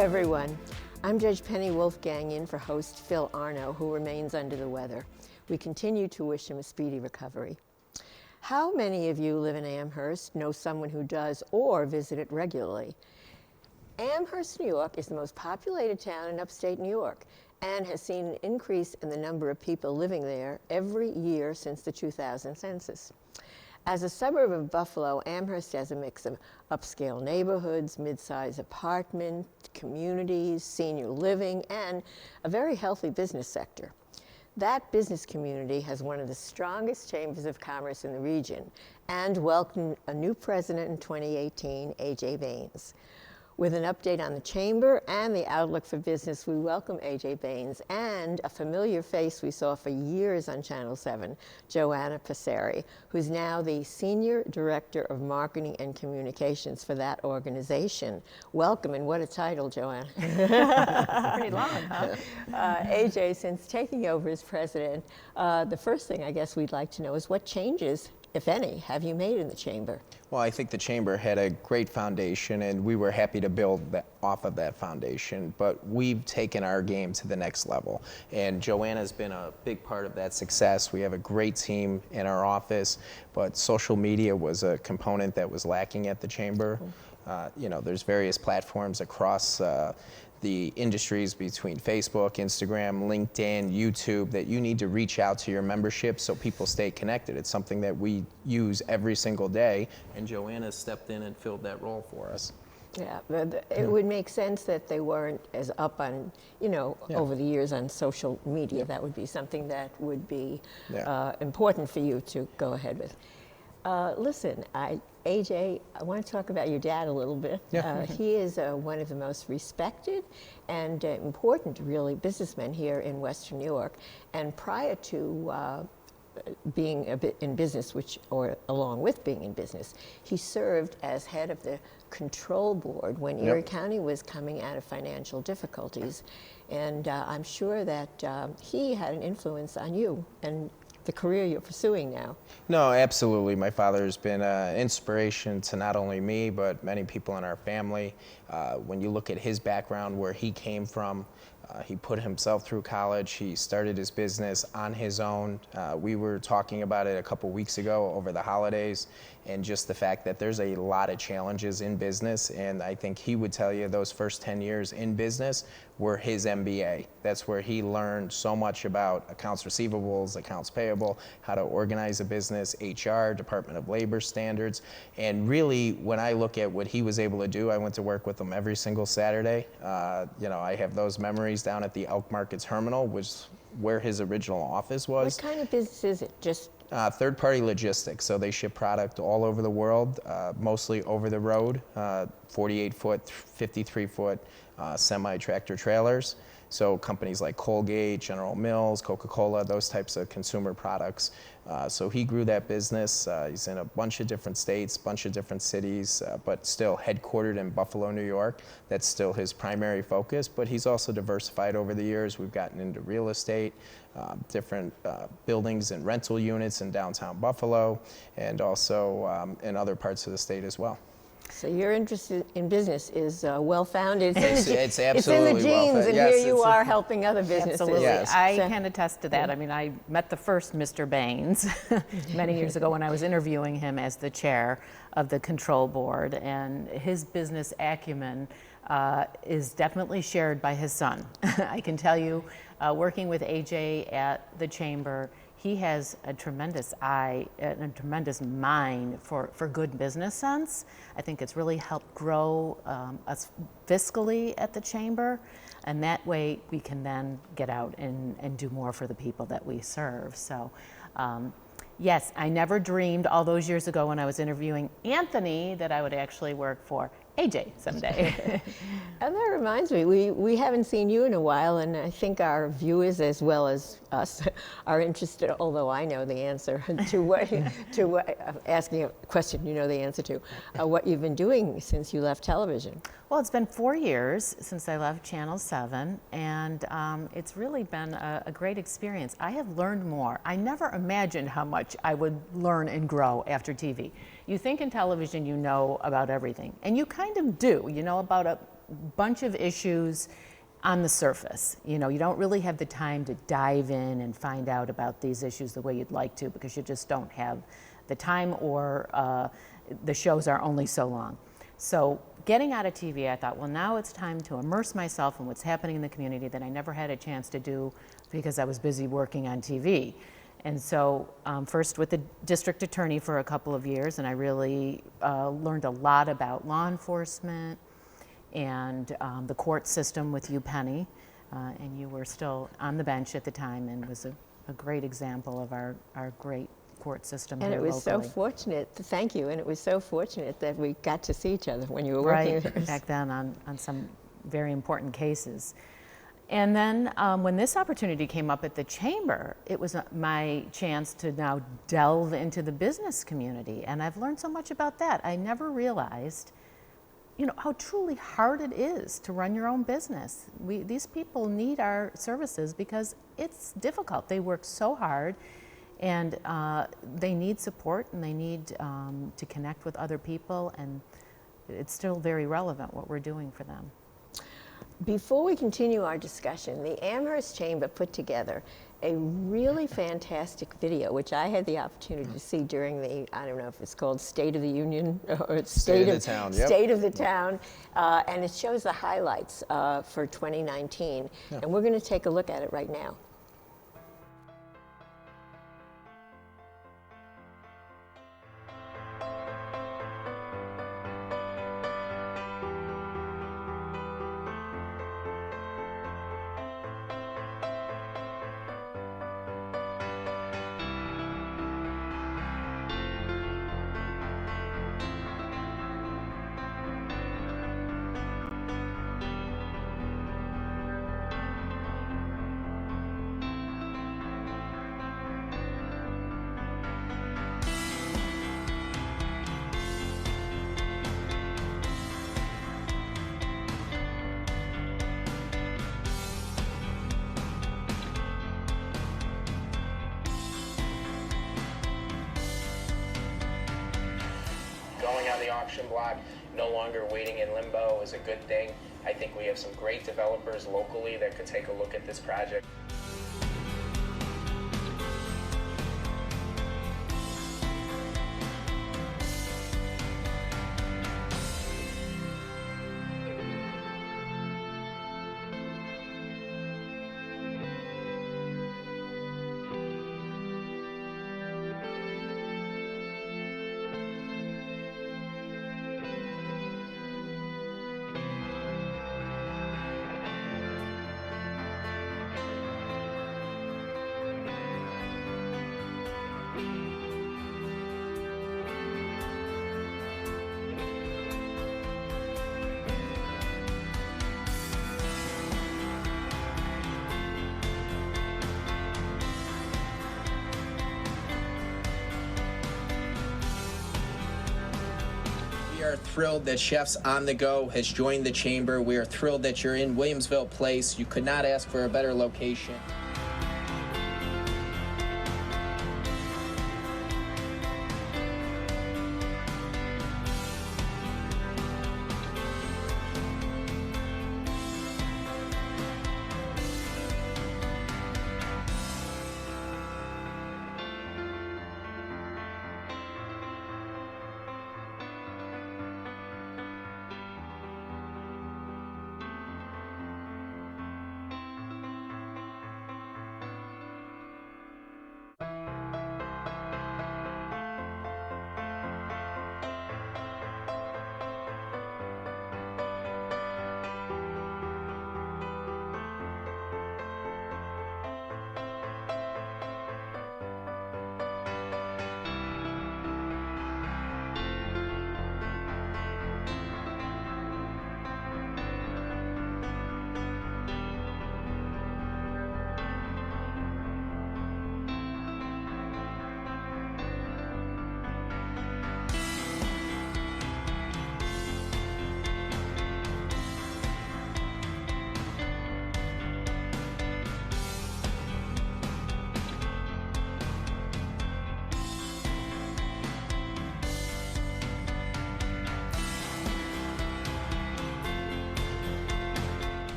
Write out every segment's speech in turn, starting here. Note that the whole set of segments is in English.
everyone. I'm Judge Penny Wolfgang in for host Phil Arno, who remains under the weather. We continue to wish him a speedy recovery. How many of you live in Amherst, know someone who does, or visit it regularly? Amherst, New York is the most populated town in upstate New York and has seen an increase in the number of people living there every year since the 2000 census. As a suburb of Buffalo, Amherst has a mix of upscale neighborhoods, mid-size apartment communities, senior living, and a very healthy business sector. That business community has one of the strongest chambers of commerce in the region and welcomed a new president in 2018, A.J. Baines. With an update on the chamber and the outlook for business, we welcome A.J. Baines and a familiar face we saw for years on Channel 7, Joanna Passeri, who's now the Senior Director of Marketing and Communications for that organization. Welcome, and what a title, Joanna. Pretty long, huh? A.J., since taking over as president, the first thing I guess we'd like to know is what changes, if any, have you made in the chamber? Well, I think the chamber had a great foundation, and we were happy to build off of that foundation, but we've taken our game to the next level, and Joanna's been a big part of that success. We have a great team in our office, but social media was a component that was lacking at the chamber. There's various platforms across the industries between Facebook, Instagram, LinkedIn, YouTube, that you need to reach out to your membership so people stay connected. It's something that we use every single day, and Joanna stepped in and filled that role for us. Yeah, it would make sense that they weren't as up on, over the years on social media. Yeah. That would be something that would be important for you to go ahead with. Listen, AJ, I want to talk about your dad a little bit. Yeah. He is one of the most respected and important, really, businessmen here in Western New York. And prior to being a bit in business, or along with being in business, he served as head of the control board when Erie County was coming out of financial difficulties. And I'm sure that he had an influence on you and the career you're pursuing now. No, absolutely. My father has been an inspiration to not only me, but many people in our family. When you look at his background, where he came from, he put himself through college. He started his business on his own. We were talking about it a couple weeks ago over the holidays, and just the fact that there's a lot of challenges in business, and I think he would tell you those first 10 years in business were his MBA. That's where he learned so much about accounts receivables, accounts payable, how to organize a business, HR, Department of Labor standards. And really, when I look at what he was able to do, I went to work with him every single Saturday. I have those memories down at the Elk Market Terminal, which is where his original office was. What kind of business is it? Just third-party logistics. So they ship product all over the world, mostly over the road, 48-foot, 53-foot semi-tractor trailers. So companies like Colgate, General Mills, Coca-Cola, those types of consumer products. So he grew that business. He's in a bunch of different states, bunch of different cities, but still headquartered in Buffalo, New York. That's still his primary focus, but he's also diversified over the years. We've gotten into real estate, different buildings and rental units in downtown Buffalo, and also in other parts of the state as well. So your interest in business is well-founded. It's absolutely it's in the genes, and yes, here you are helping other businesses. Absolutely. Yes. I can attest to that. I mean, I met the first Mr. Baines many years ago when I was interviewing him as the chair of the control board, and his business acumen is definitely shared by his son. I can tell you, working with AJ at the chamber, he has a tremendous eye and a tremendous mind for good business sense. I think it's really helped grow us fiscally at the chamber, and that way we can then get out and do more for the people that we serve. So yes, I never dreamed all those years ago when I was interviewing Anthony that I would actually work for AJ someday. And that reminds me, we haven't seen you in a while, and I think our viewers as well as us are interested, although I know the answer to asking a question you know the answer to, what you've been doing since you left television. Well, it's been 4 years since I left Channel 7, and it's really been a great experience. I have learned more. I never imagined how much I would learn and grow after TV. You think in television you know about everything, and you kind of do. You know about bunch of issues on the surface. You know, you don't really have the time to dive in and find out about these issues the way you'd like to, because you just don't have the time, or the shows are only so long. So getting out of TV, I thought, well, now it's time to immerse myself in what's happening in the community that I never had a chance to do because I was busy working on TV. And so first with the district attorney for a couple of years, and I really learned a lot about law enforcement and the court system with you, Penny. And you were still on the bench at the time, and was a great example of our great court system And here it was locally. so fortunate, thank you, and it was so fortunate that we got to see each other when you were working Right, there. back then on some very important cases. And then when this opportunity came up at the chamber, it was my chance to now delve into the business community, and I've learned so much about that. I never realized, you know, how truly hard it is to run your own business. These people need our services because it's difficult. They work so hard, and they need support, and they need to connect with other people, and it's still very relevant what we're doing for them. Before we continue our discussion, the Amherst Chamber put together a really fantastic video, which I had the opportunity to see during the, I don't know if it's called State of the Union or State of the Town, yep. State of the Town, and it shows the highlights for 2019, and we're going to take a look at it right now. Going on the auction block, no longer waiting in limbo, is a good thing. I think we have some great developers locally that could take a look at this project. We are thrilled that Chefs on the Go has joined the chamber. We are thrilled that you're in Williamsville Place. You could not ask for a better location.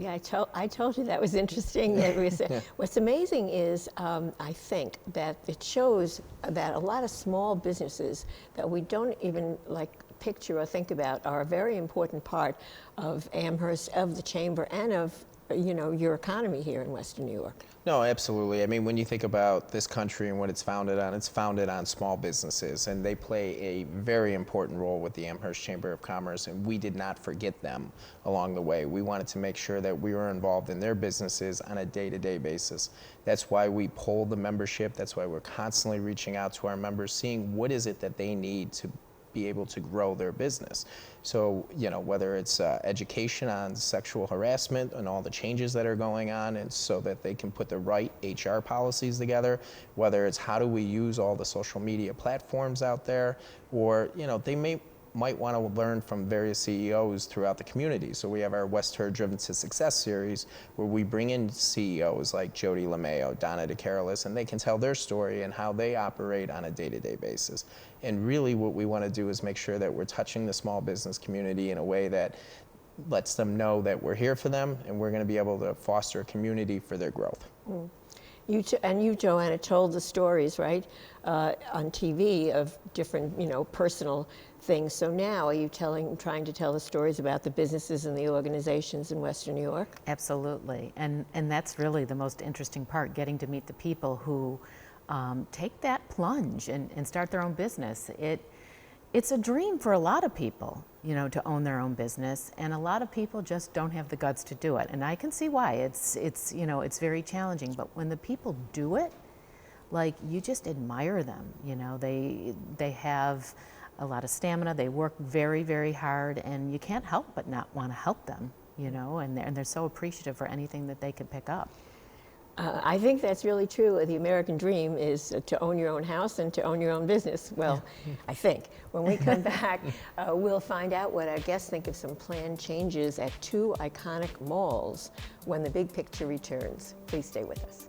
Yeah, I told you that was interesting. What's amazing is I think that it shows that a lot of small businesses that we don't even picture or think about are a very important part of Amherst, of the Chamber, and of your economy here in Western New York. No, absolutely. I mean, when you think about this country and what it's founded on small businesses, and they play a very important role with the Amherst Chamber of Commerce, and we did not forget them along the way. We wanted to make sure that we were involved in their businesses on a day-to-day basis. That's why we poll the membership. That's why we're constantly reaching out to our members, seeing what is it that they need to be able to grow their business. So, whether it's education on sexual harassment and all the changes that are going on, and so that they can put the right HR policies together, whether it's how do we use all the social media platforms out there, or, they might want to learn from various CEOs throughout the community. So we have our West Her Driven to Success series, where we bring in CEOs like Jody LeMayo, Donna DeCarolis, and they can tell their story and how they operate on a day-to-day basis. And really what we want to do is make sure that we're touching the small business community in a way that lets them know that we're here for them, and we're going to be able to foster a community for their growth. Mm. You, Joanna, told the stories, right, on TV of different, personal things. So now are you trying to tell the stories about the businesses and the organizations in Western New York? Absolutely. And that's really the most interesting part, getting to meet the people who take that plunge and start their own business. It's a dream for a lot of people, to own their own business, and a lot of people just don't have the guts to do it. And I can see why. It's very challenging. But when the people do it, you just admire them. They have a lot of stamina. They work very, very hard, and you can't help but not want to help them. And they're so appreciative for anything that they can pick up. I think that's really true. The American dream is to own your own house and to own your own business. Well, I think. When we come back, we'll find out what our guests think of some planned changes at two iconic malls when the big picture returns. Please stay with us.